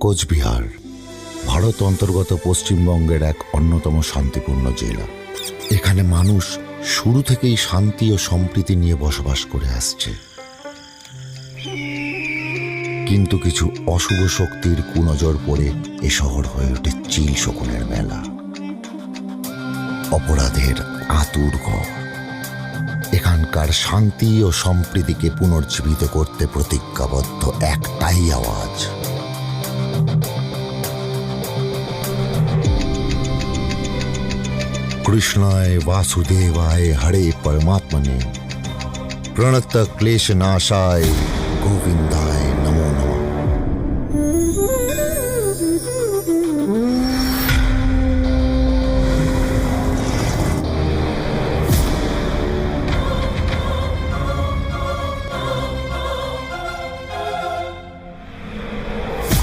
কোচবিহার ভারত অন্তর্গত পশ্চিমবঙ্গের এক অন্যতম শান্তিপূর্ণ জেলা। এখানে মানুষ শুরু থেকেই শান্তি ও সম্প্রীতি নিয়ে বসবাস করে আসছে, কিন্তু কিছু অশুভ শক্তির কুনজর পড়ে এ শহর হয়ে ওঠে চিল শকুনের মেলা, অপরাধের আতুর ঘর। এখানকার শান্তি ও সম্প্রীতিকে পুনর্জীবিত করতে প্রতিজ্ঞাবদ্ধ একটাই আওয়াজ, কৃষ্ণায় বাসুদেবায় হরে পরমাত্মনে প্রণত ক্লেশ নাশায় গোবিন্দায় নমো নমঃ।